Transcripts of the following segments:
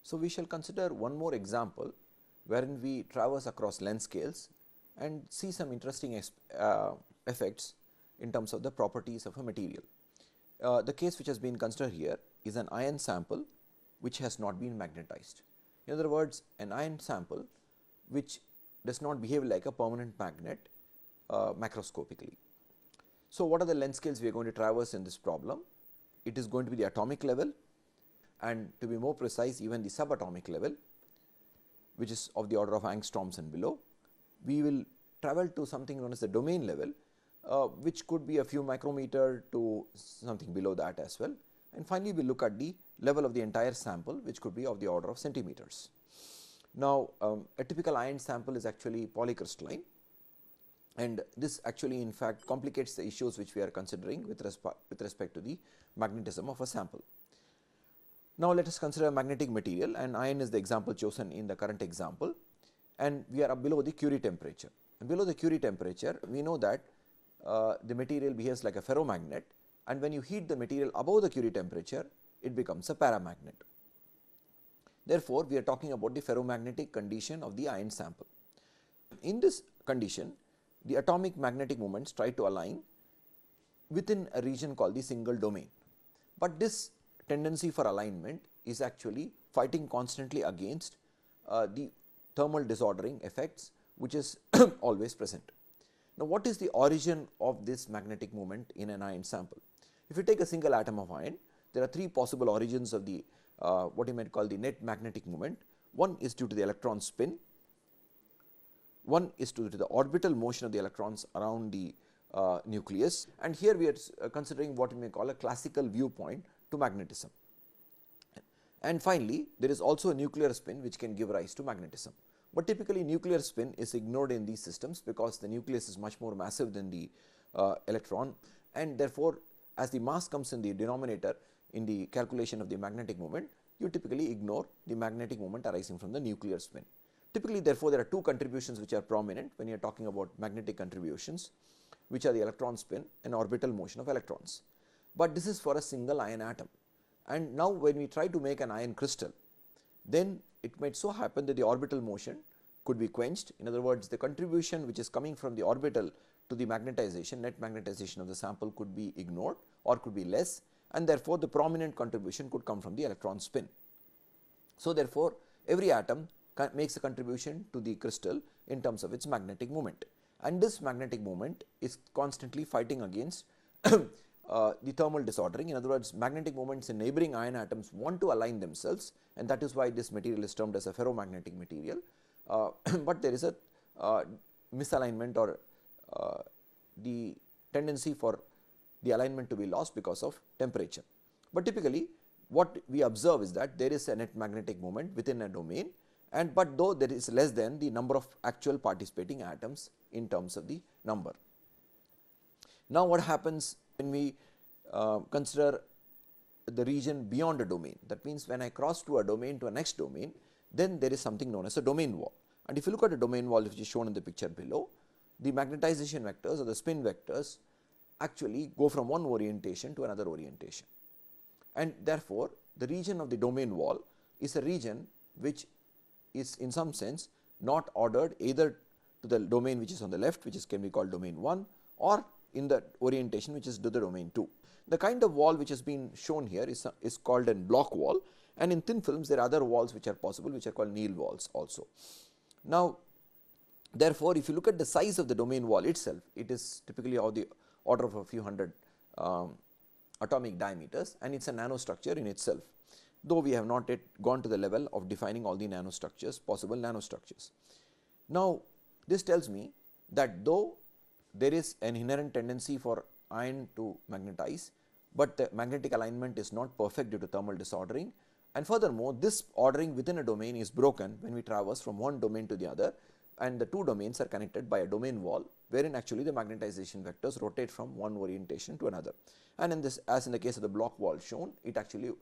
So, we shall consider one more example wherein we traverse across length scales and see some interesting effects in terms of the properties of a material. The case which has been considered here is an iron sample which has not been magnetized. In other words, an iron sample which does not behave like a permanent magnet macroscopically. So, what are the length scales we are going to traverse in this problem? It is going to be the atomic level, and to be more precise, even the subatomic level, which is of the order of angstroms and below. We will travel to something known as the domain level, which could be a few micrometer to something below that as well. And finally, we look at the level of the entire sample, which could be of the order of centimeters. Now, a typical iron sample is actually polycrystalline, and this actually in fact complicates the issues which we are considering with respect to the magnetism of a sample. Now, let us consider a magnetic material, and iron is the example chosen in the current example, and we are below the Curie temperature. And below the Curie temperature, we know that the material behaves like a ferromagnet, and when you heat the material above the Curie temperature, it becomes a paramagnet. Therefore, we are talking about the ferromagnetic condition of the iron sample. In this condition, the atomic magnetic moments try to align within a region called the single domain, but this tendency for alignment is actually fighting constantly against the thermal disordering effects, which is always present. Now, what is the origin of this magnetic moment in an iron sample? If you take a single atom of iron, there are three possible origins of the what you might call the net magnetic moment. One is due to the electron spin, one is due to the orbital motion of the electrons around the nucleus, and here we are considering what we may call a classical viewpoint to magnetism. And finally, there is also a nuclear spin which can give rise to magnetism, but typically nuclear spin is ignored in these systems because the nucleus is much more massive than the electron, and therefore, as the mass comes in the denominator in the calculation of the magnetic moment, you typically ignore the magnetic moment arising from the nuclear spin. Typically, therefore, there are two contributions which are prominent when you are talking about magnetic contributions, which are the electron spin and orbital motion of electrons. But this is for a single iron atom, and now when we try to make an iron crystal, then it might so happen that the orbital motion could be quenched. In other words, the contribution which is coming from the orbital to the magnetization, net magnetization of the sample could be ignored or could be less, and therefore, the prominent contribution could come from the electron spin. So, therefore, every atom makes a contribution to the crystal in terms of its magnetic moment, and this magnetic moment is constantly fighting against the thermal disordering. In other words, magnetic moments in neighboring iron atoms want to align themselves, and that is why this material is termed as a ferromagnetic material, but there is a misalignment or the tendency for the alignment to be lost because of temperature. But typically, what we observe is that there is a net magnetic moment within a domain, and but though there is less than the number of actual participating atoms in terms of the number. Now, what happens when we consider the region beyond a domain? That means, when I cross to a domain to a next domain, then there is something known as a domain wall. And if you look at a domain wall, which is shown in the picture below, the magnetization vectors or the spin vectors actually go from one orientation to another orientation, and therefore, the region of the domain wall is a region which is in some sense not ordered either to the domain which is on the left, which can be called domain 1, or in the orientation which is to the domain 2. The kind of wall which has been shown here is called a block wall, and in thin films there are other walls which are possible, which are called Neal walls also. Now, therefore, if you look at the size of the domain wall itself, it is typically of the order of a few hundred atomic diameters, and it is a nanostructure in itself, though we have not yet gone to the level of defining all the nanostructures, possible nanostructures. Now, this tells me that though there is an inherent tendency for iron to magnetize, but the magnetic alignment is not perfect due to thermal disordering, and furthermore, this ordering within a domain is broken when we traverse from one domain to the other, and the two domains are connected by a domain wall, wherein actually the magnetization vectors rotate from one orientation to another. And in this, as in the case of the block wall shown, it actually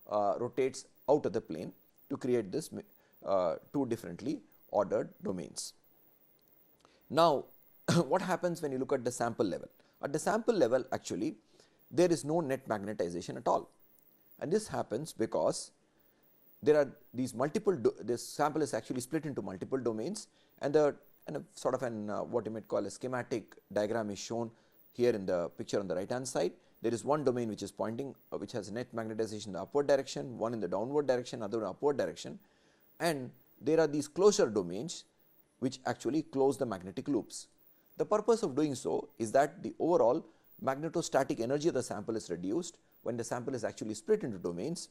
rotates out of the plane to create this two differently ordered domains. Now, what happens when you look at the sample level? At the sample level, actually there is no net magnetization at all, and this happens because there are these multiple, this sample is actually split into multiple domains, and a sort of an what you might call a schematic diagram is shown here in the picture on the right hand side. There is one domain which is pointing, which has net magnetization in the upward direction, one in the downward direction, other in upward direction, and there are these closure domains which actually close the magnetic loops. The purpose of doing so is that the overall magnetostatic energy of the sample is reduced when the sample is actually split into domains,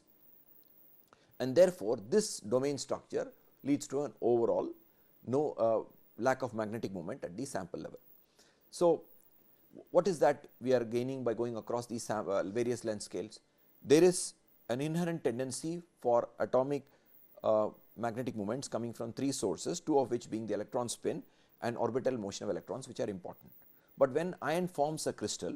and therefore, this domain structure leads to an overall no lack of magnetic moment at the sample level. So, what is that we are gaining by going across these various length scales? There is an inherent tendency for atomic magnetic moments coming from three sources, two of which being the electron spin and orbital motion of electrons, which are important. But when iron forms a crystal,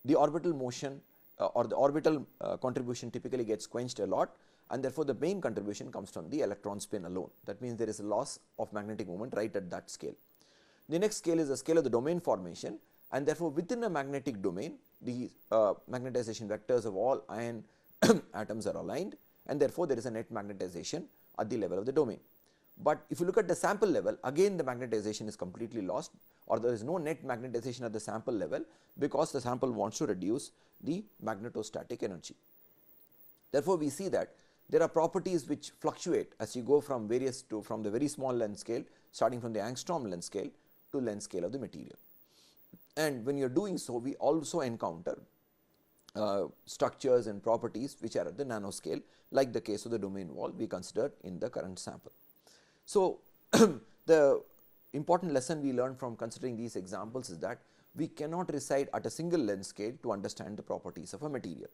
the orbital motion or the orbital contribution typically gets quenched a lot, and therefore, the main contribution comes from the electron spin alone. That means, there is a loss of magnetic moment right at that scale. The next scale is the scale of the domain formation, and therefore, within a magnetic domain, the magnetization vectors of all iron atoms are aligned, and therefore, there is a net magnetization at the level of the domain. But if you look at the sample level, again the magnetization is completely lost, or there is no net magnetization at the sample level, because the sample wants to reduce the magnetostatic energy. Therefore, we see that there are properties which fluctuate as you go from various to from the very small length scale, starting from the angstrom length scale to length scale of the material. And when you are doing so, we also encounter structures and properties which are at the nanoscale, like the case of the domain wall we considered in the current sample. So, the important lesson we learned from considering these examples is that we cannot reside at a single length scale to understand the properties of a material.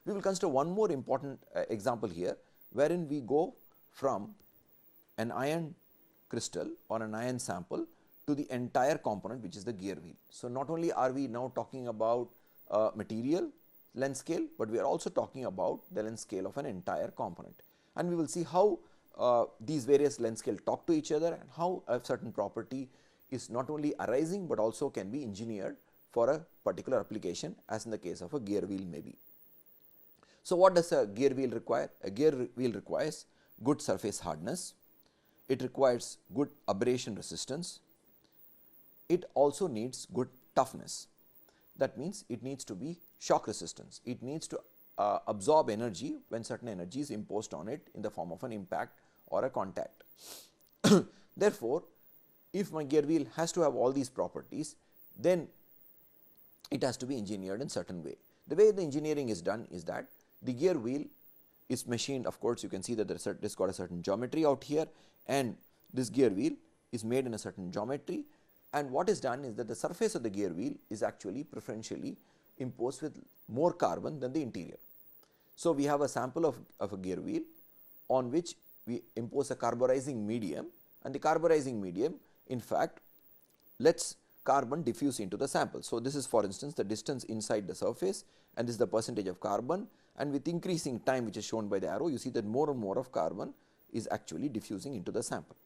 We will consider one more important example here, wherein we go from an iron crystal or an iron sample to the entire component, which is the gear wheel. So, not only are we now talking about material length scale, but we are also talking about the length scale of an entire component, and we will see how these various length scale talk to each other, and how a certain property is not only arising, but also can be engineered for a particular application, as in the case of a gear wheel may be. So, what does a gear wheel require? A gear wheel requires good surface hardness, it requires good abrasion resistance, it also needs good toughness. That means, it needs to be shock resistance, it needs to absorb energy when certain energy is imposed on it in the form of an impact or a contact. Therefore, if my gear wheel has to have all these properties, then it has to be engineered in certain way. The way the engineering is done is that the gear wheel is machined. Of course, you can see that there is got a certain geometry out here, and this gear wheel is made in a certain geometry, and what is done is that the surface of the gear wheel is actually preferentially imposed with more carbon than the interior. So, we have a sample of a gear wheel on which we impose a carburizing medium, and the carburizing medium in fact lets carbon diffuse into the sample. So, this is for instance the distance inside the surface, and this is the percentage of carbon, and with increasing time, which is shown by the arrow, you see that more and more of carbon is actually diffusing into the sample.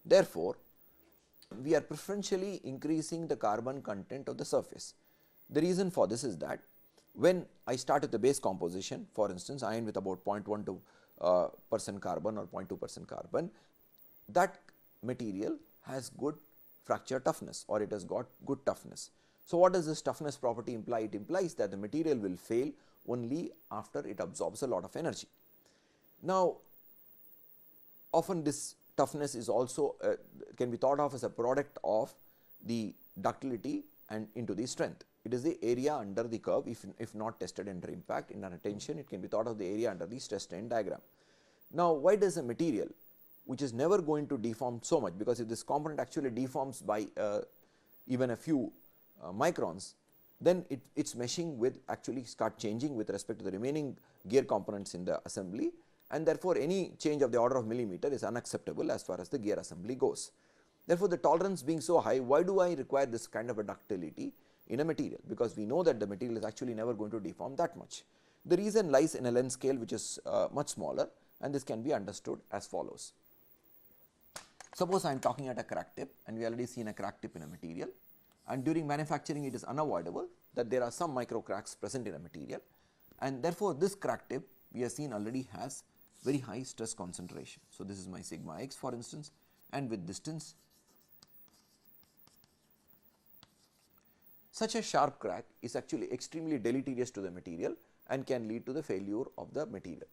Therefore, we are preferentially increasing the carbon content of the surface. The reason for this is that when I start with the base composition, for instance iron with about 0.12% carbon or 0.2% carbon, that material has good fracture toughness, or it has got good toughness. So, what does this toughness property imply? It implies that the material will fail only after it absorbs a lot of energy. Now, often this toughness is also can be thought of as a product of the ductility and into the strength. It is the area under the curve, if not tested under impact. In under tension, it can be thought of the area under the stress strain diagram. Now, why does a material which is never going to deform so much, because if this component actually deforms by even a few microns, then its meshing will actually start changing with respect to the remaining gear components in the assembly, and therefore, any change of the order of millimeter is unacceptable as far as the gear assembly goes. Therefore, the tolerance being so high, why do I require this kind of a ductility in a material? Because we know that the material is actually never going to deform that much. The reason lies in a length scale which is much smaller, and this can be understood as follows. Suppose I am talking at a crack tip, and we already seen a crack tip in a material, and during manufacturing it is unavoidable that there are some micro cracks present in a material, and therefore, this crack tip we have seen already has very high stress concentration. So, this is my sigma x for instance, and with distance, such a sharp crack is actually extremely deleterious to the material and can lead to the failure of the material.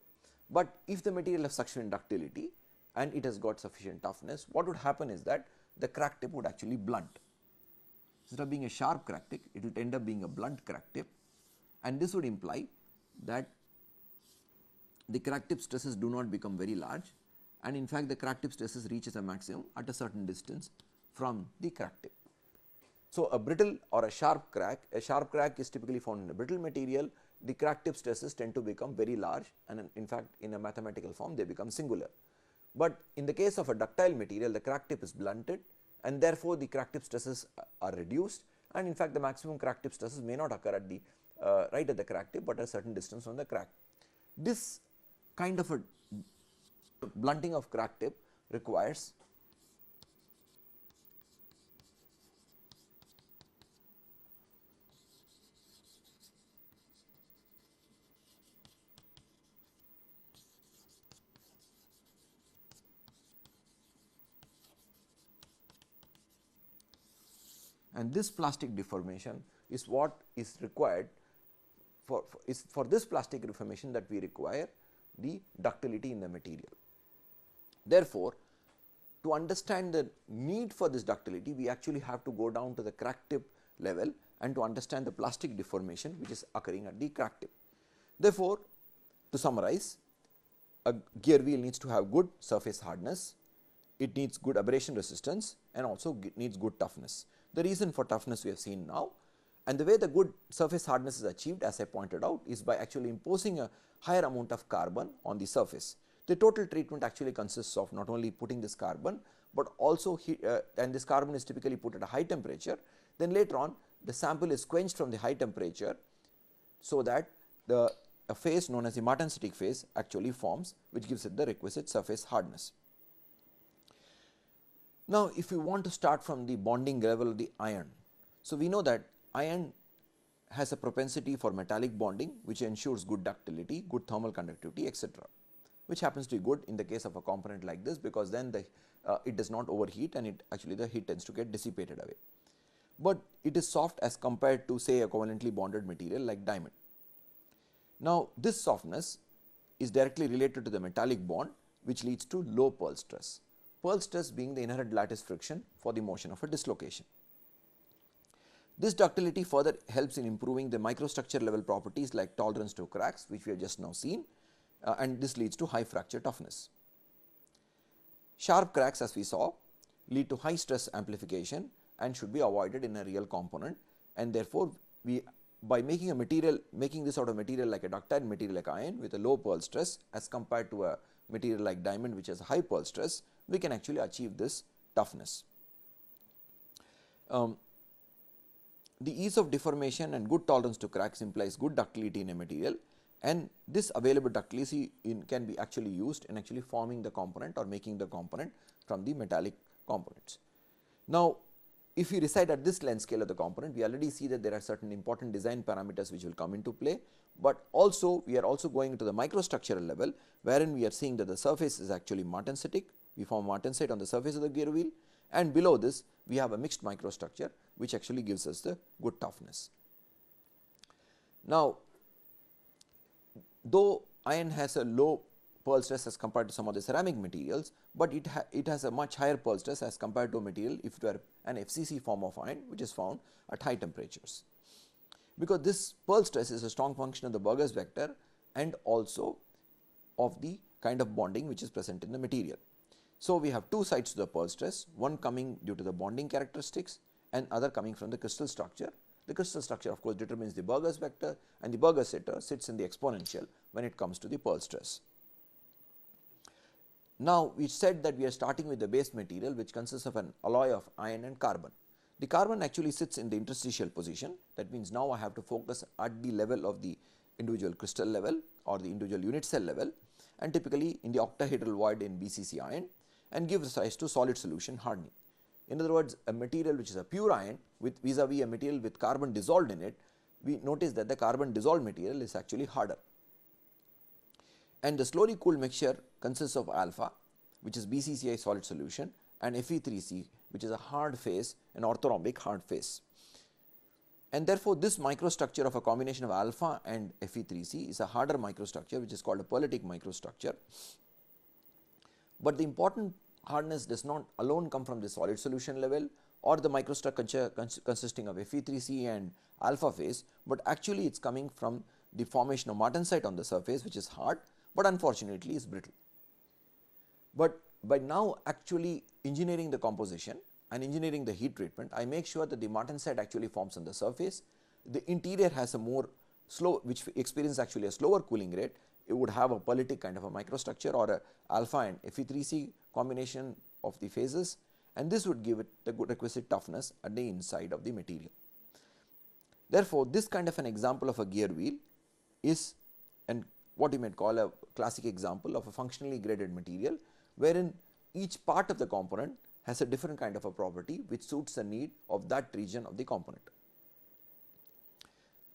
But if the material has sufficient ductility and it has got sufficient toughness, what would happen is that the crack tip would actually blunt. Instead of being a sharp crack tip, it will end up being a blunt crack tip, and this would imply that the crack tip stresses do not become very large, and in fact, the crack tip stresses reaches a maximum at a certain distance from the crack tip. So, a brittle or a sharp crack is typically found in a brittle material. The crack tip stresses tend to become very large, and in fact, in a mathematical form they become singular. But in the case of a ductile material, the crack tip is blunted, and therefore, the crack tip stresses are reduced, and in fact, the maximum crack tip stresses may not occur at the right at the crack tip, but at a certain distance from the crack. This kind of a blunting of crack tip requires and this plastic deformation is what is required for this plastic deformation that we require the ductility in the material. Therefore, to understand the need for this ductility, we actually have to go down to the crack tip level and to understand the plastic deformation which is occurring at the crack tip. Therefore, to summarize, a gear wheel needs to have good surface hardness, it needs good abrasion resistance, and also needs good toughness. The reason for toughness we have seen now, and the way the good surface hardness is achieved, as I pointed out, is by actually imposing a higher amount of carbon on the surface. The total treatment actually consists of not only putting this carbon, but also and this carbon is typically put at a high temperature. Then later on, the sample is quenched from the high temperature, so that a phase known as the martensitic phase actually forms, which gives it the requisite surface hardness. Now, if you want to start from the bonding level of the iron, so we know that iron has a propensity for metallic bonding, which ensures good ductility, good thermal conductivity, etc., which happens to be good in the case of a component like this, because then it does not overheat, and it actually the heat tends to get dissipated away. But it is soft as compared to, say, a covalently bonded material like diamond. Now, this softness is directly related to the metallic bond, which leads to low Pearl stress. Pearl stress being the inherent lattice friction for the motion of a dislocation. This ductility further helps in improving the microstructure level properties like tolerance to cracks, which we have just now seen, and this leads to high fracture toughness. Sharp cracks, as we saw, lead to high stress amplification and should be avoided in a real component, and therefore, by making this out of material like a ductile material like iron with a low Pearl stress as compared to a material like diamond which has a high Pearl stress, we can actually achieve this toughness. The ease of deformation and good tolerance to cracks implies good ductility in a material, and this available ductility can be actually used in actually forming the component or making the component from the metallic components. Now, if we reside at this length scale of the component, we already see that there are certain important design parameters which will come into play, but also we are also going into the microstructural level, wherein we are seeing that the surface is actually martensitic. We form martensite on the surface of the gear wheel, and below this we have a mixed microstructure which actually gives us the good toughness. Now, though iron has a low Pearl stress as compared to some of the ceramic materials, but it has a much higher Pearl stress as compared to a material if it were an FCC form of iron, which is found at high temperatures. Because this Pearl stress is a strong function of the Burgers vector and also of the kind of bonding which is present in the material. So, we have two sides to the Pearl stress, one coming due to the bonding characteristics and other coming from the crystal structure. The crystal structure of course determines the Burgers vector, and the Burgers vector sits in the exponential when it comes to the Pearl stress. Now, we said that we are starting with the base material which consists of an alloy of iron and carbon. The carbon actually sits in the interstitial position. That means now I have to focus at the level of the individual crystal level or the individual unit cell level, and typically in the octahedral void in BCC iron, and give rise to solid solution hardening. In other words, a material which is a pure iron with vis-a-vis a material with carbon dissolved in it we notice that the carbon dissolved material is actually harder. And the slowly cooled mixture consists of alpha, which is BCCI solid solution, and Fe3C, which is a hard phase, an orthorhombic hard phase. And therefore, this microstructure of a combination of alpha and Fe3C is a harder microstructure, which is called a pearlitic microstructure. But the important hardness does not alone come from the solid solution level or the microstructure consisting of Fe3C and alpha phase, but actually it is coming from the formation of martensite on the surface, which is hard, but unfortunately is brittle. But by now actually engineering the composition and engineering the heat treatment, I make sure that the martensite actually forms on the surface. The interior has a more slow, which experiences actually a slower cooling rate. It would have a pearlitic kind of a microstructure or a alpha and Fe3C combination of the phases, and this would give it the good requisite toughness at the inside of the material. Therefore, this kind of an example of a gear wheel is what you might call a classic example of a functionally graded material, wherein each part of the component has a different kind of a property which suits the need of that region of the component.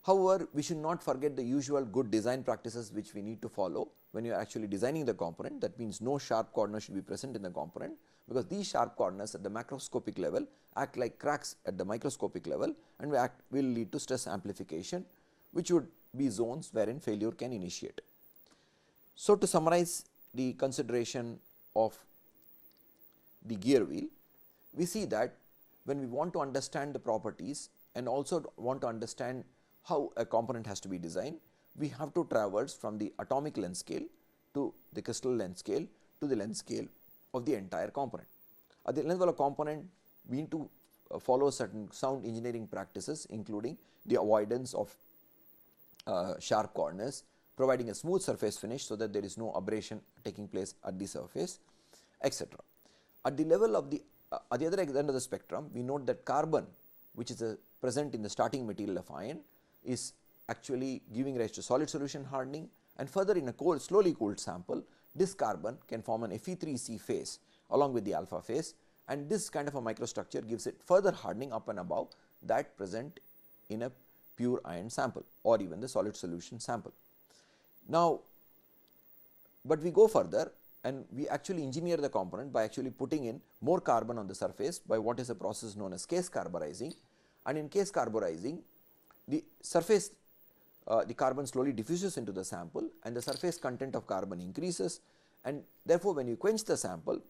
However, we should not forget the usual good design practices which we need to follow when you are actually designing the component. That means no sharp corners should be present in the component, because these sharp corners at the macroscopic level act like cracks at the microscopic level and will lead to stress amplification, which would be zones wherein failure can initiate. So, to summarize the consideration of the gear wheel, we see that when we want to understand the properties and also want to understand how a component has to be designed, we have to traverse from the atomic length scale to the crystal length scale to the length scale of the entire component. At the level of component, we need to follow certain sound engineering practices, including the avoidance of sharp corners, providing a smooth surface finish so that there is no abrasion taking place at the surface, etc. At the level of at the other end of the spectrum, we note that carbon, which is present in the starting material of iron, is actually giving rise to solid solution hardening, and further in a slowly cooled sample, this carbon can form an Fe3C phase along with the alpha phase, and this kind of a microstructure gives it further hardening up and above that present in a pure iron sample or even the solid solution sample. Now, but we go further and we actually engineer the component by actually putting in more carbon on the surface by what is a process known as case carburizing, and in case carburizing, the surface the carbon slowly diffuses into the sample and the surface content of carbon increases, and therefore, when you quench the sample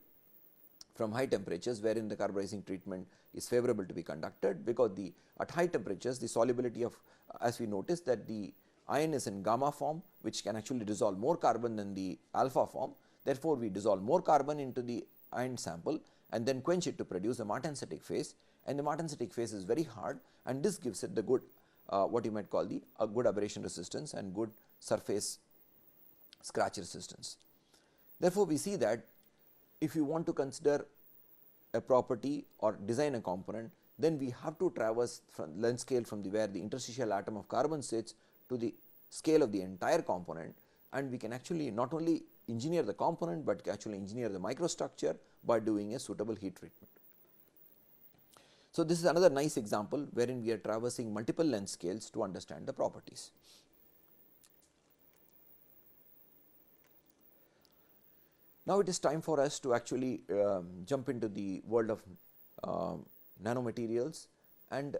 from high temperatures wherein the carburizing treatment is favorable to be conducted, because at high temperatures the solubility of, as we noticed, that the iron is in gamma form, which can actually dissolve more carbon than the alpha form. Therefore, we dissolve more carbon into the iron sample and then quench it to produce a martensitic phase, and the martensitic phase is very hard, and this gives it the good what you might call a good abrasion resistance and good surface scratch resistance. Therefore, we see that if you want to consider a property or design a component, then we have to traverse from length scale from where the interstitial atom of carbon sits to the scale of the entire component, and we can actually not only engineer the component, but actually engineer the microstructure by doing a suitable heat treatment. So, this is another nice example wherein we are traversing multiple length scales to understand the properties. Now, it is time for us to actually jump into the world of nanomaterials, and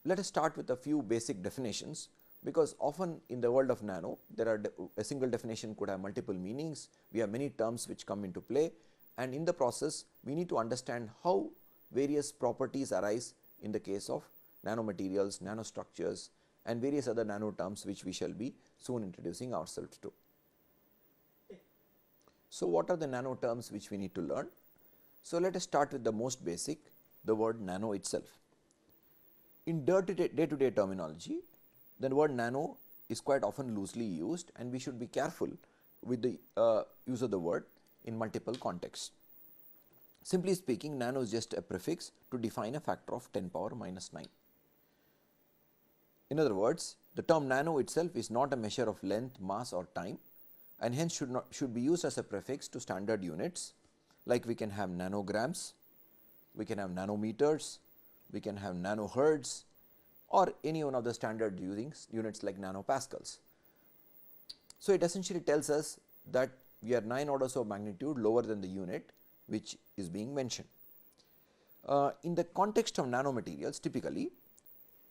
let us start with a few basic definitions, because often in the world of nano there are a single definition could have multiple meanings. We have many terms which come into play, and in the process we need to understand how various properties arise in the case of nanomaterials, nanostructures, and various other nano terms which we shall be soon introducing ourselves to. So, what are the nano terms which we need to learn? So, let us start with the most basic, the word nano itself. In day-to-day terminology, the word nano is quite often loosely used, and we should be careful with the use of the word in multiple contexts. Simply speaking, nano is just a prefix to define a factor of 10 power minus 9. In other words, the term nano itself is not a measure of length, mass or time, and hence should be used as a prefix to standard units, like we can have nanograms, we can have nanometers, we can have nanohertz, or any one of the standard units like nanopascals. So, it essentially tells us that we are 9 orders of magnitude lower than the unit which is being mentioned. In the context of nanomaterials, typically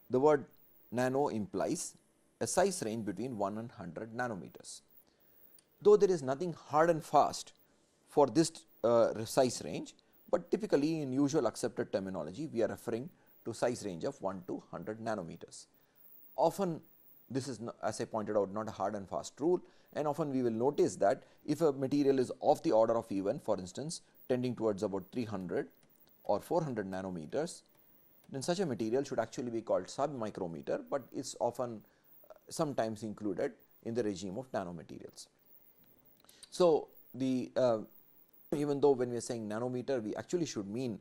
the word nano implies a size range between 1 and 100 nanometers. Though there is nothing hard and fast for this size range, but typically in usual accepted terminology we are referring to size range of 1 to 100 nanometers. Often this is, as I pointed out, not a hard and fast rule, and often we will notice that if a material is of the order of even, for instance tending towards about 300 or 400 nanometers, then such a material should actually be called sub-micrometer, but it is often sometimes included in the regime of nanomaterials. So, the even though when we are saying nanometer, we actually should mean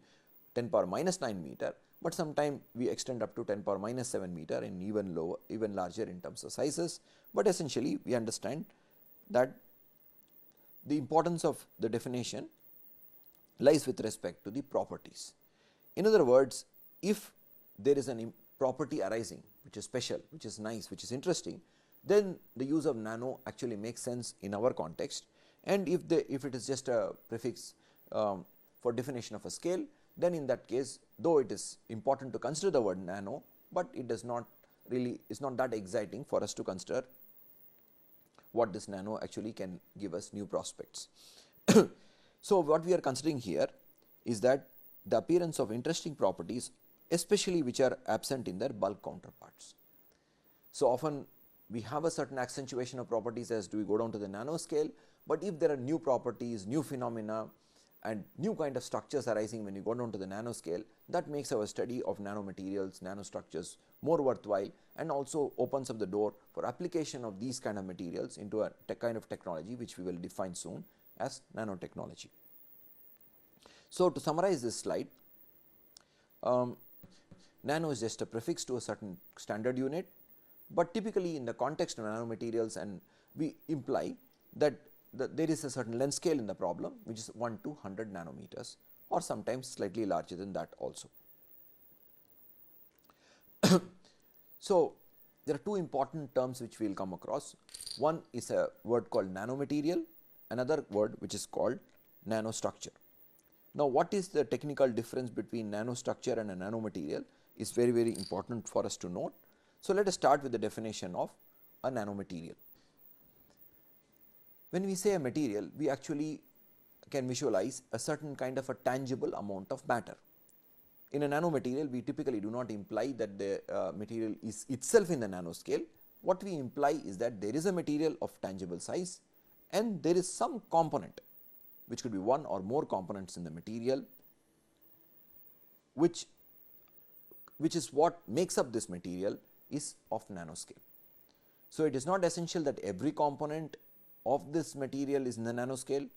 10 power minus 9 meter, but sometimes we extend up to 10 power minus 7 meter and even lower, even larger in terms of sizes, but essentially we understand that the importance of the definition lies with respect to the properties. In other words, if there is an property arising which is special, which is nice, which is interesting, then the use of nano actually makes sense in our context, and if it is just a prefix for definition of a scale, then in that case, though it is important to consider the word nano, but it does not really, is not that exciting for us to consider what this nano actually can give us new prospects. So, what we are considering here is that the appearance of interesting properties, especially which are absent in their bulk counterparts. So, often we have a certain accentuation of properties as we go down to the nanoscale, but if there are new properties, new phenomena and new kind of structures arising when you go down to the nanoscale, that makes our study of nanomaterials, nanostructures more worthwhile, and also opens up the door for application of these kind of materials into a kind of technology which we will define soon as nanotechnology. So, to summarize this slide, nano is just a prefix to a certain standard unit, but typically in the context of nanomaterials, and we imply that there is a certain length scale in the problem which is 1 to 100 nanometers, or sometimes slightly larger than that also. So, there are two important terms which we will come across. One is a word called nanomaterial, another word which is called nanostructure. Now, what is the technical difference between nanostructure and a nanomaterial is very, very important for us to note. So, let us start with the definition of a nanomaterial. When we say a material, we actually can visualize a certain kind of a tangible amount of matter. In a nanomaterial, we typically do not imply that the material is itself in the nanoscale. What we imply is that there is a material of tangible size and there is some component, which could be one or more components in the material, which is what makes up this material is of nanoscale. So, it is not essential that every component of this material is in the nanoscale.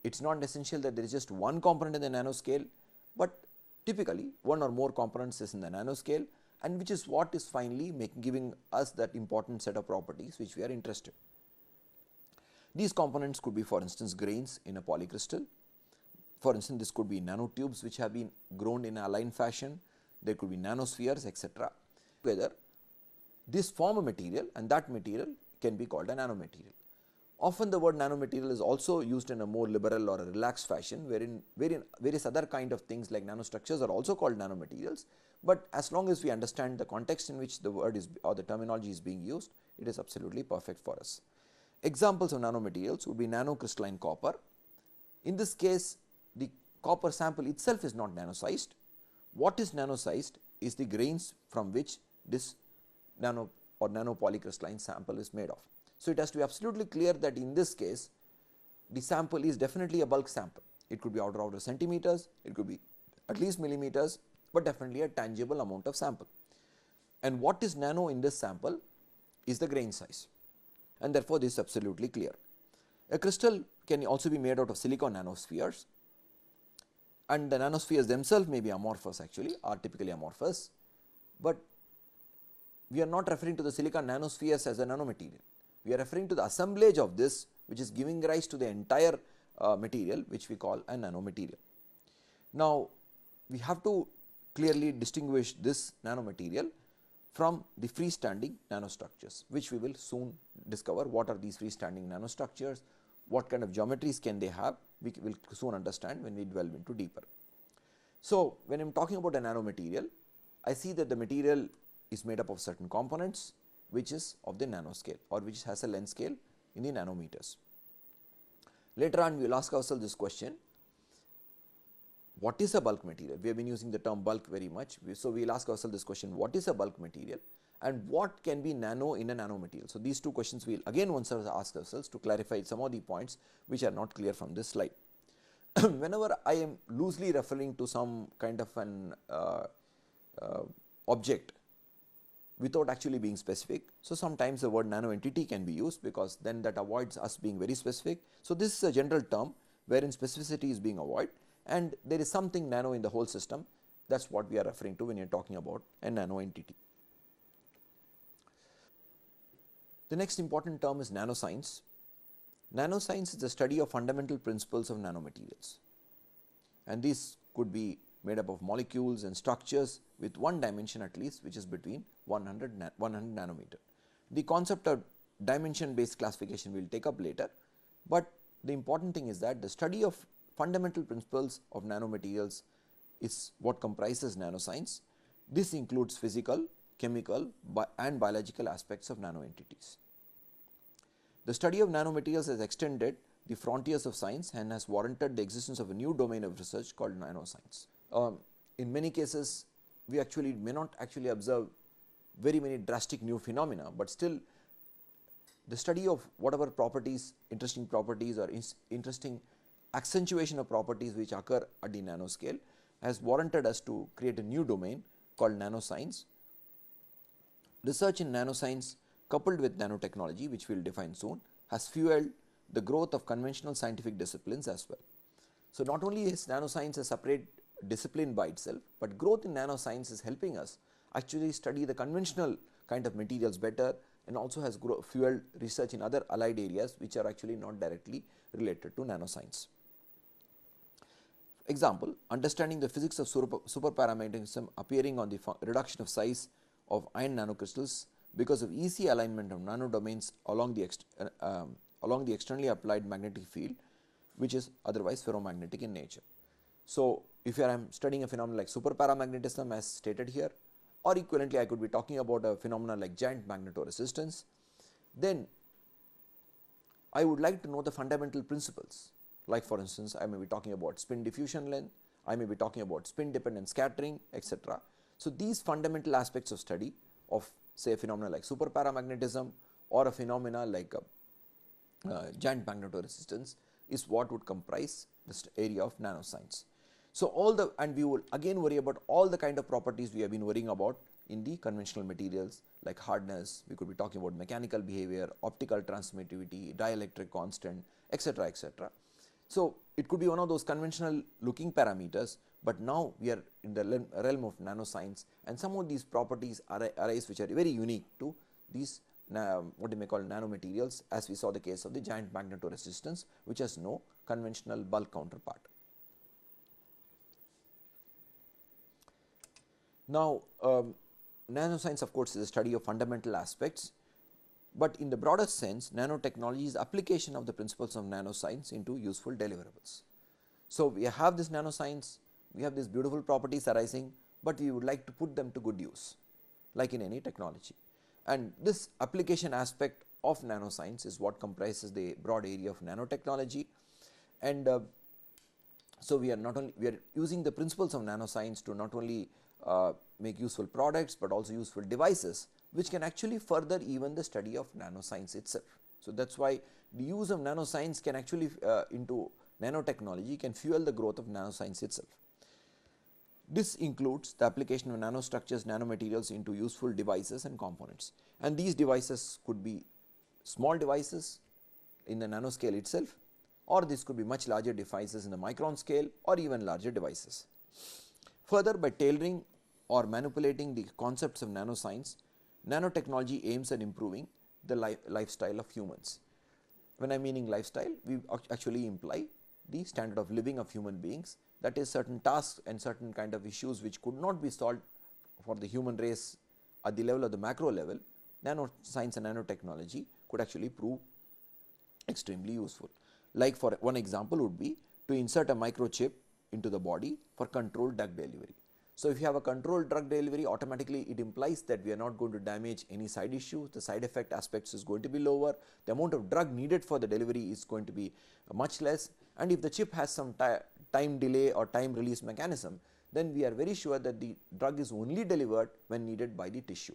It is not essential that there is just one component in the nanoscale, but typically one or more components is in the nanoscale, and which is what is finally giving us that important set of properties which we are interested. These components could be, for instance, grains in a polycrystal. For instance, this could be nanotubes which have been grown in a aligned fashion. There could be nanospheres, etc. Together, this form a material, and that material can be called a nanomaterial. Often the word nanomaterial is also used in a more liberal or a relaxed fashion, wherein various other kind of things like nanostructures are also called nanomaterials, but as long as we understand the context in which the word is or the terminology is being used, it is absolutely perfect for us. Examples of nanomaterials would be nanocrystalline copper. In this case, the copper sample itself is not nanosized. What is nanosized is the grains from which this nano or nanopolycrystalline sample is made of. So, it has to be absolutely clear that in this case the sample is definitely a bulk sample. It could be order of centimeters, it could be at least millimeters, but definitely a tangible amount of sample. And what is nano in this sample is the grain size, and therefore, this is absolutely clear. A crystal can also be made out of silicon nanospheres, and the nanospheres themselves may be amorphous, actually are typically amorphous, but we are not referring to the silicon nanospheres as a nanomaterial. We are referring to the assemblage of this which is giving rise to the entire material which we call a nanomaterial. Now, we have to clearly distinguish this nanomaterial from the freestanding nanostructures, which we will soon discover what are these freestanding nanostructures, what kind of geometries can they have, we will soon understand when we delve into deeper. So, when I am talking about a nanomaterial, I see that the material is made up of certain components which is of the nanoscale or which has a length scale in the nanometers. Later on we will ask ourselves this question, what is a bulk material? We have been using the term bulk very much. So, we will ask ourselves this question, what is a bulk material and what can be nano in a nanomaterial? So, these two questions we will again once ask ourselves to clarify some of the points which are not clear from this slide. Whenever I am loosely referring to some kind of an object without actually being specific. So, sometimes the word nano entity can be used because then that avoids us being very specific. So, this is a general term wherein specificity is being avoided and there is something nano in the whole system. That is what we are referring to when you are talking about a nano entity. The next important term is nanoscience. Nanoscience is the study of fundamental principles of nanomaterials, and these could be made up of molecules and structures with one dimension at least, which is between 100 nanometer. The concept of dimension based classification we will take up later, but the important thing is that the study of fundamental principles of nanomaterials is what comprises nanoscience. This includes physical, chemical and biological aspects of nanoentities. The study of nanomaterials has extended the frontiers of science and has warranted the existence of a new domain of research called nanoscience. In many cases, we actually may not actually observe very many drastic new phenomena, but still the study of whatever properties, interesting properties or interesting accentuation of properties which occur at the nanoscale has warranted us to create a new domain called nanoscience. Research in nanoscience coupled with nanotechnology, which we will define soon, has fueled the growth of conventional scientific disciplines as well. So, not only is nanoscience a separate discipline by itself, but growth in nanoscience is helping us actually study the conventional kind of materials better and also has fueled research in other allied areas which are actually not directly related to nanoscience. Example, understanding the physics of superparamagnetism appearing on the reduction of size of iron nanocrystals because of easy alignment of nanodomains along the externally applied magnetic field, which is otherwise ferromagnetic in nature. So, if I am studying a phenomenon like superparamagnetism as stated here, or equivalently I could be talking about a phenomenon like giant magnetoresistance, then I would like to know the fundamental principles. Like for instance, I may be talking about spin diffusion length, I may be talking about spin dependent scattering, etc. So, these fundamental aspects of study of say a phenomena like superparamagnetism or a phenomena like giant magnetoresistance is what would comprise this area of nanoscience. So, and we will again worry about all the kind of properties we have been worrying about in the conventional materials like hardness, we could be talking about mechanical behavior, optical transmittivity, dielectric constant, etc., etc. So, it could be one of those conventional looking parameters, but now we are in the realm of nanoscience and some of these properties arise which are very unique to these what you may call nanomaterials, as we saw the case of the giant magnetoresistance, which has no conventional bulk counterpart. Now, nanoscience of course is the study of fundamental aspects, but in the broader sense nanotechnology is application of the principles of nanoscience into useful deliverables. So, we have this nanoscience, we have these beautiful properties arising, but we would like to put them to good use like in any technology, and this application aspect of nanoscience is what comprises the broad area of nanotechnology. And so, we are using the principles of nanoscience to not only make useful products, but also useful devices which can actually further even the study of nanoscience itself. So, that is why the use of nanoscience can actually into nanotechnology can fuel the growth of nanoscience itself. This includes the application of nanostructures, nanomaterials into useful devices and components, and these devices could be small devices in the nanoscale itself, or this could be much larger devices in the micron scale or even larger devices. Further, by tailoring or manipulating the concepts of nanoscience, nanotechnology aims at improving the lifestyle of humans. When I am meaning lifestyle, we actually imply the standard of living of human beings, that is certain tasks and certain kind of issues which could not be solved for the human race at the level of the macro level, nanoscience and nanotechnology could actually prove extremely useful. Like for one example would be to insert a microchip into the body for controlled drug delivery. So, if you have a controlled drug delivery, automatically it implies that we are not going to damage any side issues, the side effect aspects is going to be lower, the amount of drug needed for the delivery is going to be much less, and if the chip has some time delay or time release mechanism, then we are very sure that the drug is only delivered when needed by the tissue.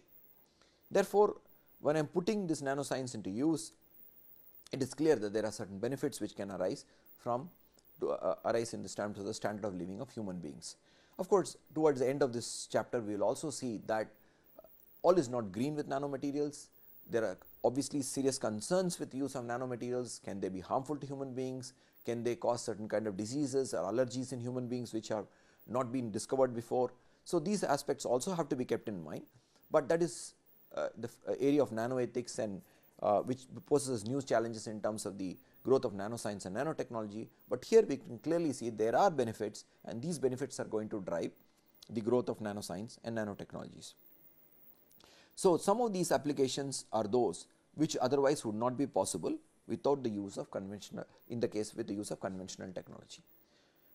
Therefore, when I am putting this nanoscience into use, it is clear that there are certain benefits which can arise from arise in the standard of living of human beings. Of course, towards the end of this chapter, we will also see that all is not green with nanomaterials. There are obviously serious concerns with use of nanomaterials. Can they be harmful to human beings? Can they cause certain kind of diseases or allergies in human beings which have not been discovered before? So, these aspects also have to be kept in mind, but that is the area of nanoethics and which poses new challenges in terms of the growth of nanoscience and nanotechnology, but here we can clearly see there are benefits, and these benefits are going to drive the growth of nanoscience and nanotechnologies. So, some of these applications are those which otherwise would not be possible without the use of conventional, in the case with the use of conventional technology.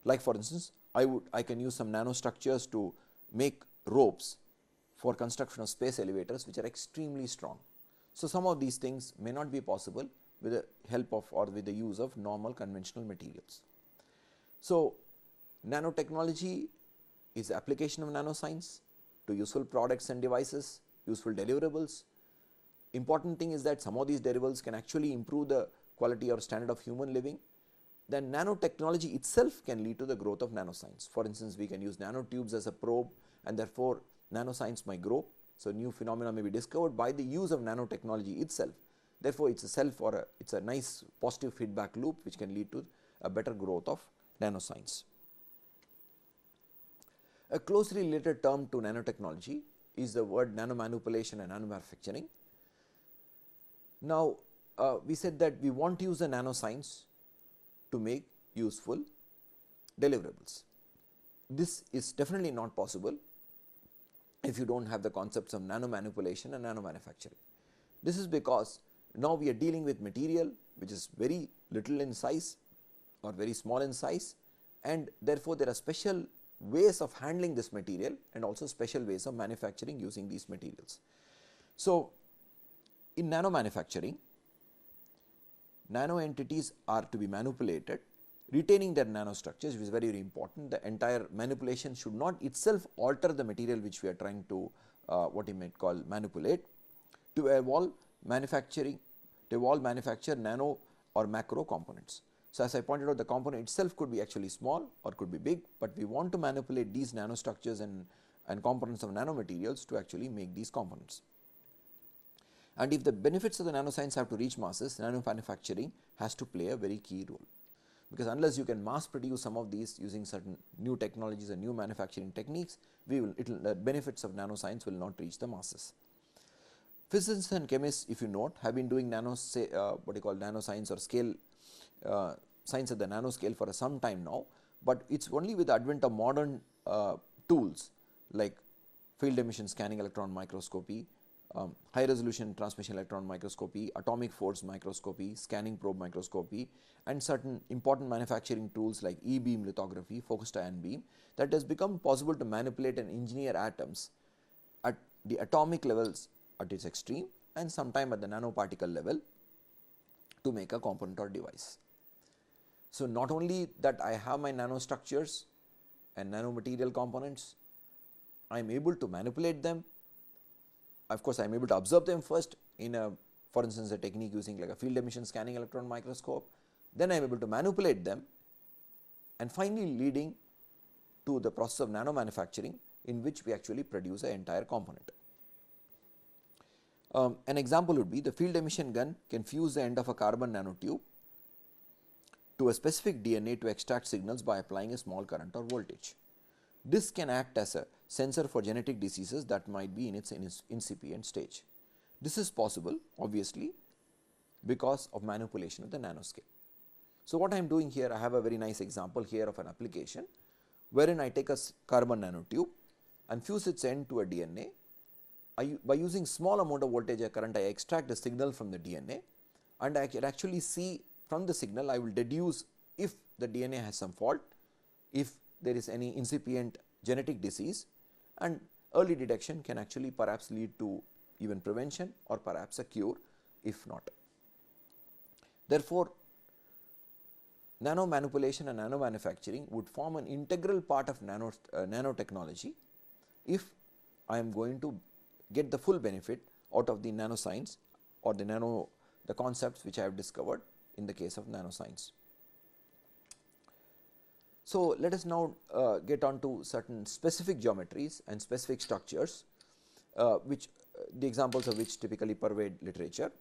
Like for instance, I can use some nanostructures to make ropes for construction of space elevators which are extremely strong. So, some of these things may not be possible with the help of or with the use of normal conventional materials. So, nanotechnology is the application of nanoscience to useful products and devices, useful deliverables. Important thing is that some of these deliverables can actually improve the quality or standard of human living. Then nanotechnology itself can lead to the growth of nanoscience. For instance, we can use nanotubes as a probe, and therefore nanoscience might grow. So, new phenomena may be discovered by the use of nanotechnology itself. Therefore, it is a self or it is a nice positive feedback loop which can lead to a better growth of nanoscience. A closely related term to nanotechnology is the word nanomanipulation and nanomanufacturing. Now, we said that we want to use the nanoscience to make useful deliverables. This is definitely not possible if you do not have the concepts of nanomanipulation and nanomanufacturing. This is because now we are dealing with material which is very little in size or very small in size, and therefore, there are special ways of handling this material and also special ways of manufacturing using these materials. So, in nanomanufacturing, nano entities are to be manipulated retaining their nanostructures, which is very, very important. The entire manipulation should not itself alter the material which we are trying to what you might call manipulate, to evolve manufacture nano or macro components. So, as I pointed out, the component itself could be actually small or could be big, but we want to manipulate these nanostructures and components of nanomaterials to actually make these components. And if the benefits of the nanoscience have to reach masses, nanomanufacturing has to play a very key role, because unless you can mass produce some of these using certain new technologies and new manufacturing techniques, the benefits of nanoscience will not reach the masses. Physicists and chemists, if you note, have been doing nanoscience or scale science at the nanoscale for some time now, but it is only with the advent of modern tools like field emission scanning electron microscopy, high resolution transmission electron microscopy, atomic force microscopy, scanning probe microscopy, and certain important manufacturing tools like E-beam lithography, focused ion beam, that has become possible to manipulate and engineer atoms at the atomic levels at its extreme and sometime at the nanoparticle level to make a component or device. So, not only that I have my nanostructures and nanomaterial components, I am able to manipulate them. Of course, I am able to observe them first in a, for instance, a technique using like a field emission scanning electron microscope, then I am able to manipulate them, and finally leading to the process of nanomanufacturing, in which we actually produce an entire component. An example would be the field emission gun can fuse the end of a carbon nanotube to a specific DNA to extract signals by applying a small current or voltage. This can act as a sensor for genetic diseases that might be in its incipient stage. This is possible obviously because of manipulation at the nanoscale. So, what I am doing here, I have a very nice example here of an application wherein I take a carbon nanotube and fuse its end to a DNA by using small amount of voltage or current, I extract the signal from the DNA, and I can actually see from the signal I will deduce if the DNA has some fault, if there is any incipient genetic disease, and early detection can actually perhaps lead to even prevention or perhaps a cure if not. Therefore, nano manipulation and nano manufacturing would form an integral part of nanotechnology if I am going to get the full benefit out of the nanoscience or the concepts which I have discovered in the case of nanoscience. So, let us now get on to certain specific geometries and specific structures which the examples of which typically pervade literature.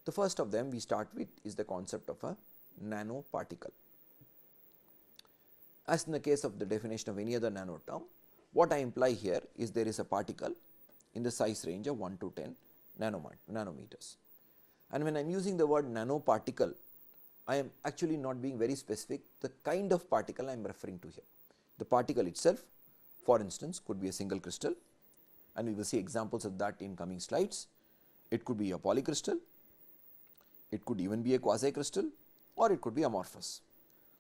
The first of them we start with is the concept of a nanoparticle. As in the case of the definition of any other nano term, what I imply here is there is a particle in the size range of 1 to 10 nanometers. And when I am using the word nanoparticle, I am actually not being very specific the kind of particle I am referring to here. The particle itself, for instance, could be a single crystal, and we will see examples of that in coming slides. It could be a polycrystal, it could even be a quasi crystal, or it could be amorphous.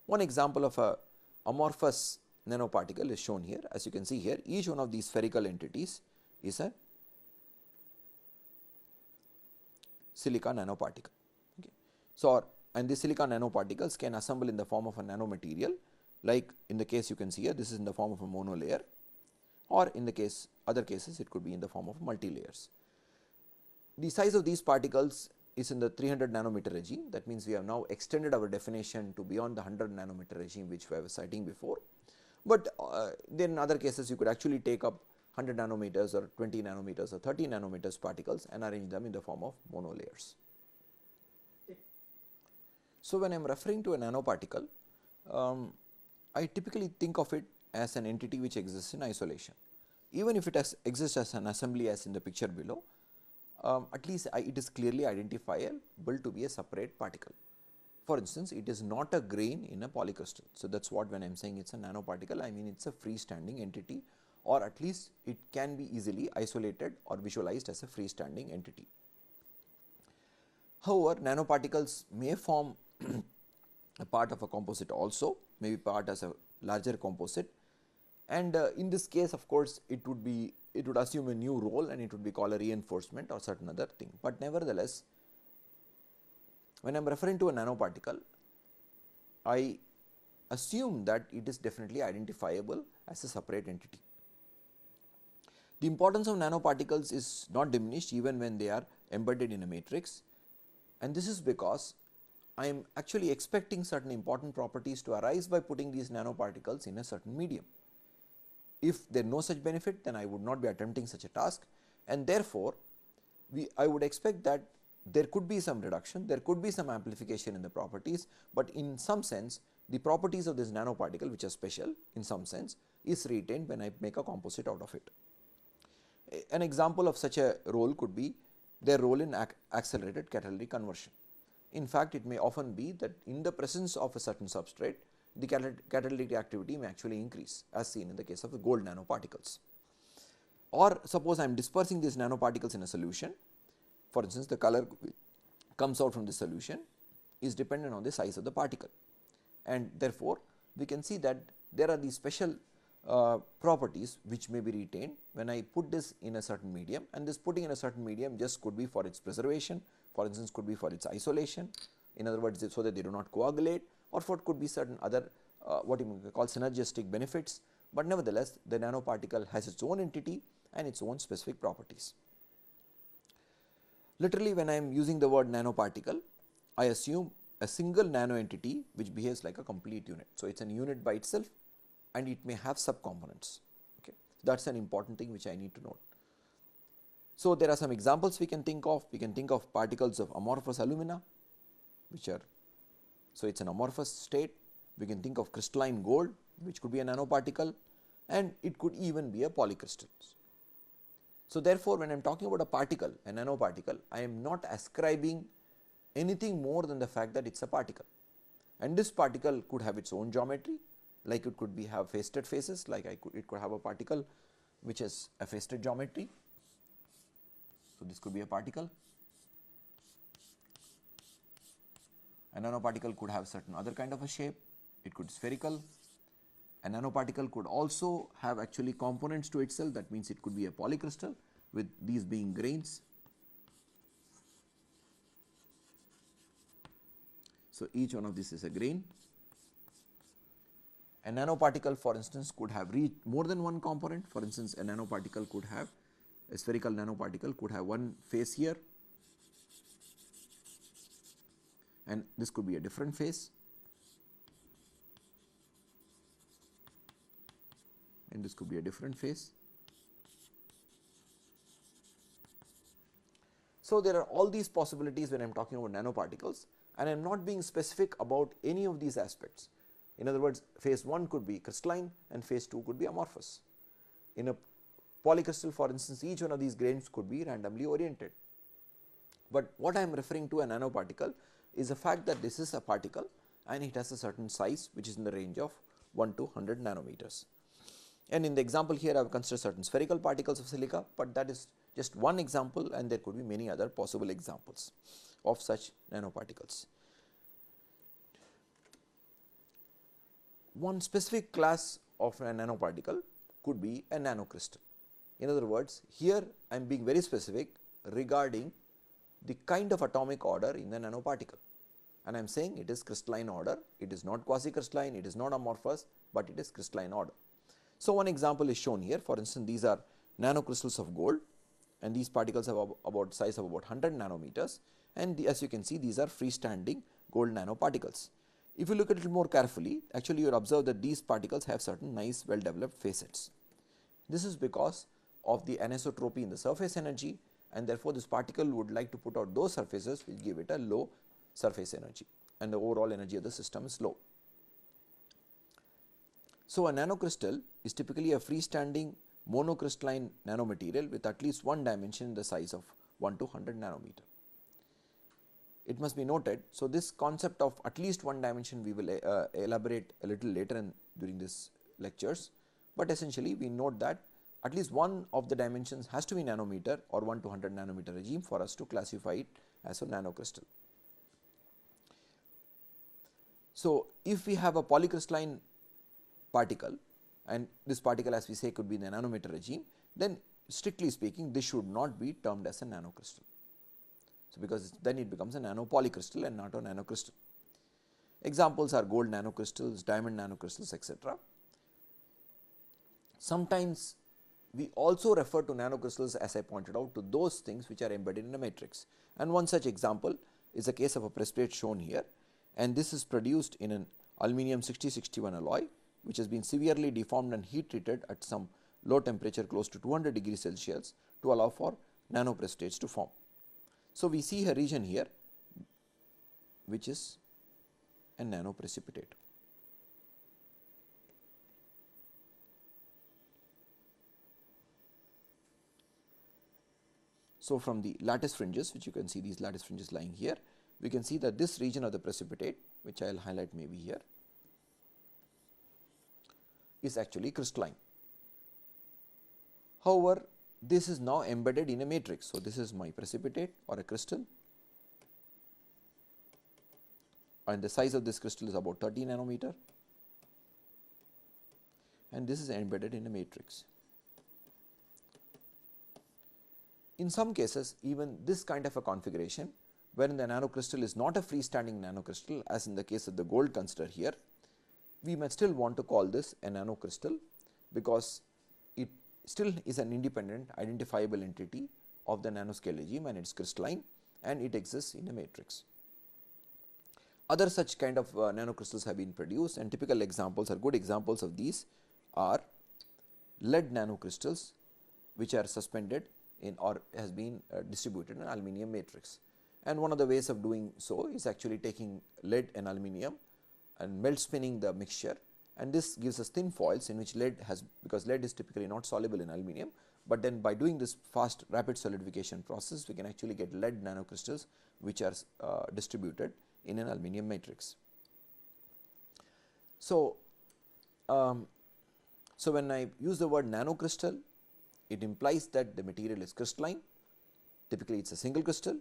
One example of a amorphous nanoparticle is shown here. As you can see here, each one of these spherical entities is a silica nanoparticle. Okay. So, and these silica nanoparticles can assemble in the form of a nanomaterial, like in the case you can see here, this is in the form of a monolayer, or in the other cases it could be in the form of multi-layers. The size of these particles is in the 300 nanometer regime. That means we have now extended our definition to beyond the 100 nanometer regime which I was citing before, but then in other cases you could actually take up 100 nanometers or 20 nanometers or 30 nanometers particles and arrange them in the form of monolayers. So, when I am referring to a nanoparticle, I typically think of it as an entity which exists in isolation. Even if it exists as an assembly as in the picture below, at least it is clearly identifiable to be a separate particle. For instance, it is not a grain in a polycrystal. So, that is what when I am saying it is a nanoparticle, I mean it is a freestanding entity, or at least it can be easily isolated or visualized as a freestanding entity. However, nanoparticles may form a part of a composite also, may be part as a larger composite, and in this case of course it would assume a new role and it would be called a reinforcement or certain other thing. But nevertheless, when I am referring to a nanoparticle, I assume that it is definitely identifiable as a separate entity. The importance of nanoparticles is not diminished even when they are embedded in a matrix, and this is because I am actually expecting certain important properties to arise by putting these nanoparticles in a certain medium. If there is no such benefit, then I would not be attempting such a task, and therefore, I would expect that there could be some reduction, there could be some amplification in the properties, but in some sense the properties of this nanoparticle, which are special in some sense, is retained when I make a composite out of it. An example of such a role could be their role in accelerated catalytic conversion. In fact, it may often be that in the presence of a certain substrate, the catalytic activity may actually increase, as seen in the case of the gold nanoparticles. Or suppose I am dispersing these nanoparticles in a solution, for instance, the color comes out from the solution is dependent on the size of the particle, and therefore, we can see that there are these special properties which may be retained when I put this in a certain medium, and this putting in a certain medium just could be for its preservation, for instance could be for its isolation, in other words so that they do not coagulate, or for it could be certain other what you may call synergistic benefits, but nevertheless the nanoparticle has its own entity and its own specific properties. Literally, when I am using the word nanoparticle, I assume a single nano entity which behaves like a complete unit. So, it is an unit by itself and it may have subcomponents. Okay. So, that is an important thing which I need to note. So, there are some examples we can think of. We can think of particles of amorphous alumina, which are, so it is an amorphous state. We can think of crystalline gold, which could be a nanoparticle, and it could even be a polycrystal. So, therefore, when I am talking about a particle, a nanoparticle, I am not ascribing anything more than the fact that it is a particle, and this particle could have its own geometry, like it could have faceted faces, like it could have a particle which has a faceted geometry, So, this could be a particle. A nanoparticle could have certain other kind of a shape, it could be spherical. A nanoparticle could also have actually components to itself, that means it could be a polycrystal with these being grains. So, each one of this is a grain. A nanoparticle, for instance, could have more than one component. For instance, a nanoparticle could have, a spherical nanoparticle could have one face here, and this could be a different face, and this could be a different face. So, there are all these possibilities when I am talking about nanoparticles, and I am not being specific about any of these aspects. In other words, phase 1 could be crystalline and phase 2 could be amorphous. In a polycrystal, for instance, each one of these grains could be randomly oriented. But what I am referring to a nanoparticle is the fact that this is a particle and it has a certain size which is in the range of 1 to 100 nanometers. And in the example here I have considered certain spherical particles of silica, but that is just one example and there could be many other possible examples of such nanoparticles. One specific class of a nanoparticle could be a nanocrystal. In other words, here I am being very specific regarding the kind of atomic order in the nanoparticle, and I am saying it is crystalline order, it is not quasi-crystalline, it is not amorphous, but it is crystalline order. So, one example is shown here. For instance, these are nanocrystals of gold and these particles have about size of about 100 nanometers, and as you can see, these are freestanding gold nanoparticles. If you look at it more carefully, actually you will observe that these particles have certain nice well developed facets. This is because of the anisotropy in the surface energy, and therefore, this particle would like to put out those surfaces which give it a low surface energy, and the overall energy of the system is low. So, a nanocrystal is typically a freestanding monocrystalline nanomaterial with at least one dimension in the size of 1 to 100 nanometer. It must be noted, so this concept of at least one dimension we will elaborate a little later during this lectures, but essentially we note that at least one of the dimensions has to be nanometer or 1 to 100 nanometer regime for us to classify it as a nanocrystal. So, if we have a polycrystalline particle and this particle, as we say, could be in the nanometer regime, then strictly speaking this should not be termed as a nanocrystal. So, because then it becomes a nanopolycrystal and not a nanocrystal. Examples are gold nanocrystals, diamond nanocrystals, etc. Sometimes we also refer to nanocrystals, as I pointed out, to those things which are embedded in a matrix, and one such example is a case of a precipitate shown here, and this is produced in an aluminum 6061 alloy which has been severely deformed and heat treated at some low temperature close to 200 degrees Celsius to allow for nanoprecipitates to form. So, we see a region here which is a nanoprecipitate. So, from the lattice fringes, which you can see these lattice fringes lying here, we can see that this region of the precipitate, which I will highlight maybe here, is actually crystalline. However, this is now embedded in a matrix. So, this is my precipitate or a crystal, and the size of this crystal is about 30 nanometer, and this is embedded in a matrix. In some cases, even this kind of a configuration, wherein the nanocrystal is not a freestanding nanocrystal, as in the case of the gold considered here, we may still want to call this a nanocrystal, because it still is an independent identifiable entity of the nanoscale regime and it is crystalline and it exists in a matrix. Other such kind of nanocrystals have been produced, and typical examples or good examples of these are lead nanocrystals, which are suspended in or has been distributed in an aluminum matrix. And one of the ways of doing so is actually taking lead and aluminum and melt spinning the mixture, and this gives us thin foils in which lead has, because lead is typically not soluble in aluminum, but then by doing this fast rapid solidification process we can actually get lead nanocrystals which are distributed in an aluminum matrix. So, when I use the word nanocrystal, it implies that the material is crystalline, Typically, it is a single crystal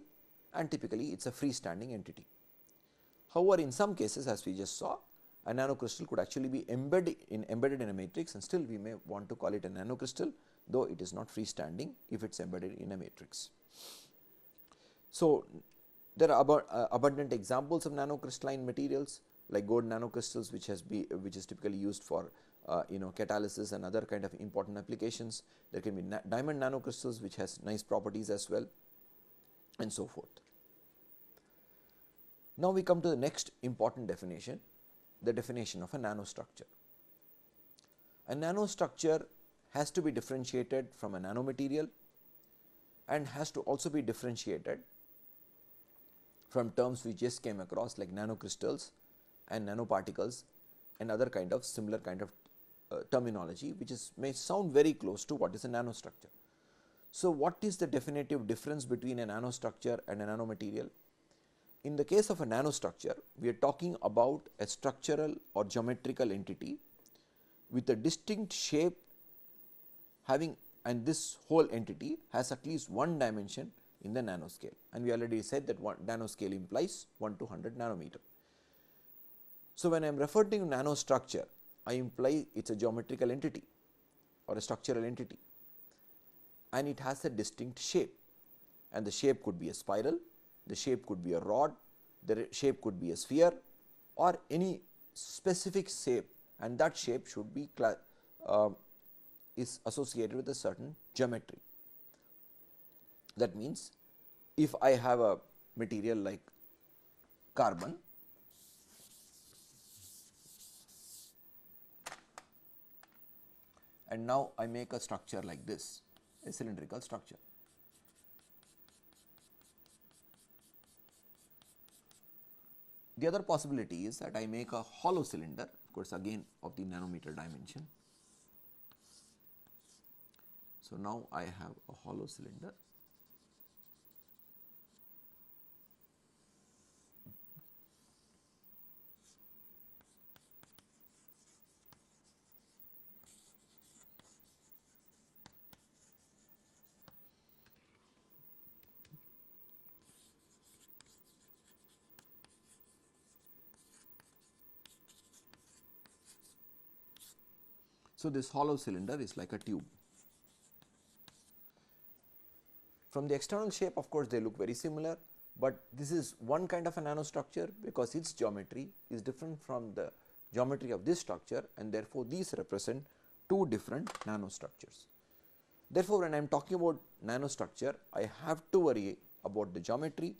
and typically it is a freestanding entity. However, in some cases, as we just saw, a nanocrystal could actually be embedded in a matrix, and still we may want to call it a nanocrystal, though it is not freestanding if it is embedded in a matrix. So, there are abundant examples of nanocrystalline materials like gold nanocrystals, which is typically used for catalysis and other kind of important applications. There can be diamond nanocrystals, which has nice properties as well, and so forth. Now we come to the next important definition, the definition of a nanostructure. A nanostructure has to be differentiated from a nanomaterial and has to also be differentiated from terms we just came across like nanocrystals and nanoparticles and other kind of similar kind of terminology, which may sound very close to what is a nanostructure. So, what is the definitive difference between a nanostructure and a nanomaterial? In the case of a nanostructure, we are talking about a structural or geometrical entity with a distinct shape having, and this whole entity has at least one dimension in the nanoscale, and we already said that one nanoscale implies 1 to 100 nanometer. So, when I am referring to nanostructure, I imply it is a geometrical entity or a structural entity, and it has a distinct shape, and the shape could be a spiral, the shape could be a rod, the shape could be a sphere or any specific shape, and that shape should be is associated with a certain geometry. That means, if I have a material like carbon, and now I make a structure like this, a cylindrical structure. The other possibility is that I make a hollow cylinder, of course again of the nanometer dimension. So, now I have a hollow cylinder. So, this hollow cylinder is like a tube. From the external shape, of course, they look very similar, but this is one kind of a nanostructure because its geometry is different from the geometry of this structure, and therefore, these represent two different nanostructures. Therefore, when I am talking about nanostructure, I have to worry about the geometry,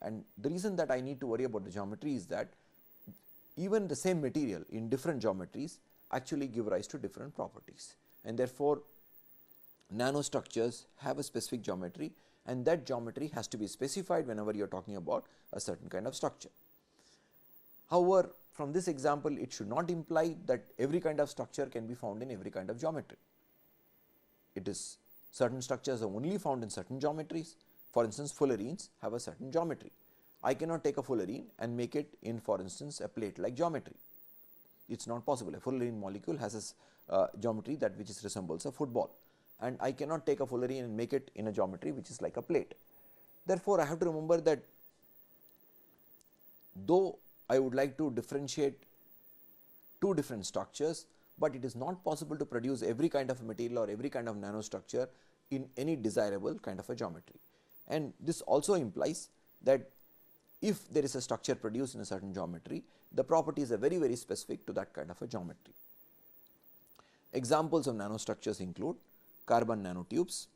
and the reason that I need to worry about the geometry is that even the same material in different geometries actually give rise to different properties, and therefore, nanostructures have a specific geometry, and that geometry has to be specified whenever you are talking about a certain kind of structure. However, from this example, it should not imply that every kind of structure can be found in every kind of geometry. It is certain structures are only found in certain geometries. For instance, fullerenes have a certain geometry. I cannot take a fullerene and make it in, for instance, a plate like geometry. It is not possible. A fullerene molecule has a geometry that which resembles a football, and I cannot take a fullerene and make it in a geometry which is like a plate. Therefore, I have to remember that though I would like to differentiate two different structures, but it is not possible to produce every kind of material or every kind of nanostructure in any desirable kind of a geometry. And this also implies that if there is a structure produced in a certain geometry, the properties are very, very specific to that kind of a geometry. Examples of nanostructures include carbon nanotubes.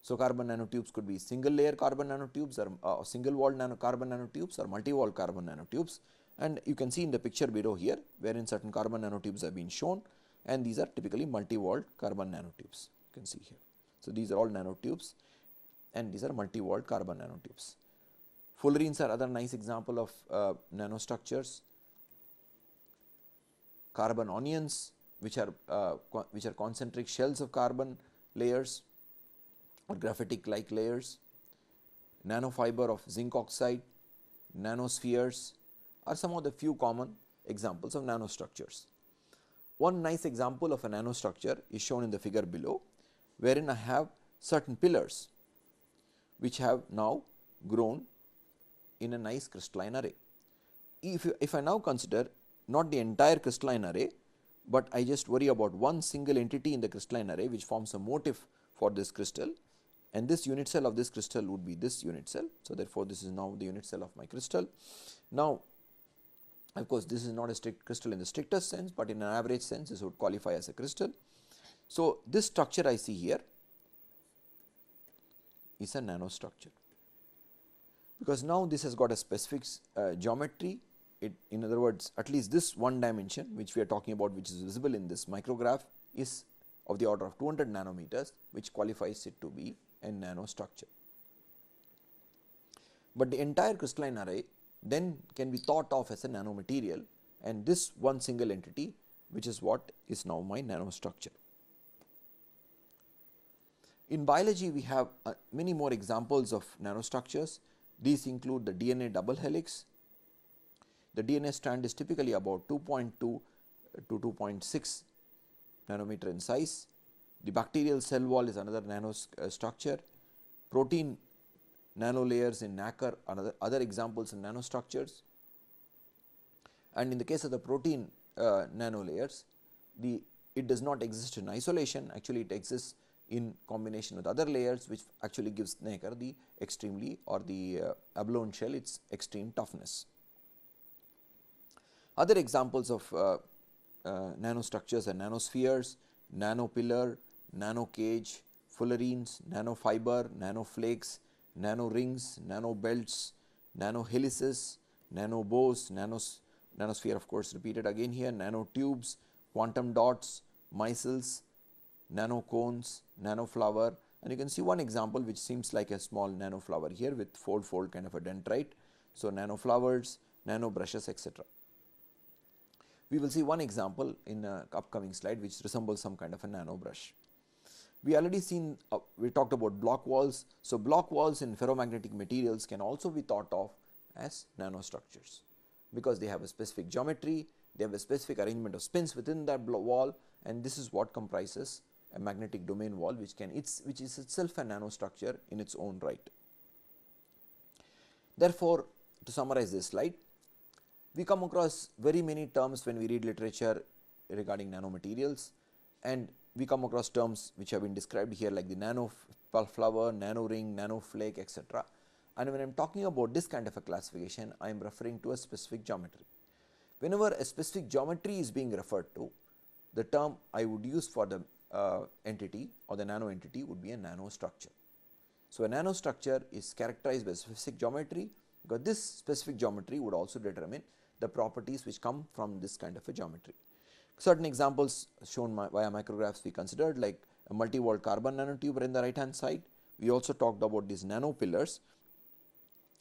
So, carbon nanotubes could be single layer carbon nanotubes or single walled carbon nanotubes or multi walled carbon nanotubes, and you can see in the picture below here wherein certain carbon nanotubes have been shown, and these are typically multi walled carbon nanotubes, you can see here. So, these are all nanotubes and these are multi walled carbon nanotubes. Fullerenes are other nice example of nanostructures. Carbon onions, which are concentric shells of carbon layers or graphitic like layers. Nanofiber of zinc oxide, nanospheres are some of the few common examples of nanostructures. One nice example of a nanostructure is shown in the figure below, wherein I have certain pillars which have now grown in a nice crystalline array. If I now consider not the entire crystalline array, but I just worry about one single entity in the crystalline array which forms a motif for this crystal, and this unit cell of this crystal would be this unit cell. So, therefore, this is now the unit cell of my crystal. Now, of course, this is not a strict crystal in the strictest sense, but in an average sense this would qualify as a crystal. So, this structure I see here is a nanostructure, because now this has got a specific geometry. In other words, at least this one dimension which we are talking about, which is visible in this micrograph, is of the order of 200 nanometers, which qualifies it to be a nanostructure. But the entire crystalline array then can be thought of as a nanomaterial, and this one single entity, which is what is now my nanostructure. In biology, we have many more examples of nanostructures. These include the DNA double helix. The DNA strand is typically about 2.2 to 2.6 nanometer in size. The bacterial cell wall is another nanostructure. Protein nanolayers in nacre are other examples in nanostructures. And in the case of the protein nanolayers, it does not exist in isolation. Actually, it exists in combination with other layers, which actually gives nacre the extremely, or the abalone shell, its extreme toughness. Other examples of nanostructures are nanospheres, nanopillar, nanocage, fullerenes, nanofiber, nanoflakes, nanorings, nanobelts, nanohelices, nanobows, nanosphere of course repeated again here, nanotubes, quantum dots, micelles, nanocones, nanoflower, and you can see one example which seems like a small nanoflower here with fold kind of a dendrite. So, nanoflowers, nanobrushes, etc. We will see one example in an upcoming slide which resembles some kind of a nanobrush. We already seen, we talked about block walls. So, block walls in ferromagnetic materials can also be thought of as nanostructures, because they have a specific geometry, they have a specific arrangement of spins within that wall, and this is what comprises a magnetic domain wall, which is itself a nanostructure in its own right. Therefore, to summarize this slide, we come across very many terms when we read literature regarding nanomaterials, and we come across terms which have been described here like the nanoflower, nanoring, nanoflake, etc. And when I am talking about this kind of a classification, I am referring to a specific geometry. Whenever a specific geometry is being referred to, the term I would use for the entity or the nano entity would be a nanostructure. So, a nanostructure is characterized by a specific geometry, because this specific geometry would also determine the properties which come from this kind of a geometry. Certain examples shown via micrographs we considered, like a multi-walled carbon nanotube in the right hand side. We also talked about these nanopillars,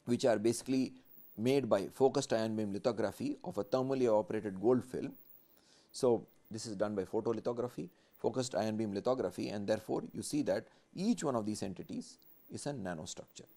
which are basically made by focused ion beam lithography of a thermally evaporated gold film. So, this is done by photolithography, focused ion beam lithography, and therefore, you see that each one of these entities is a nanostructure.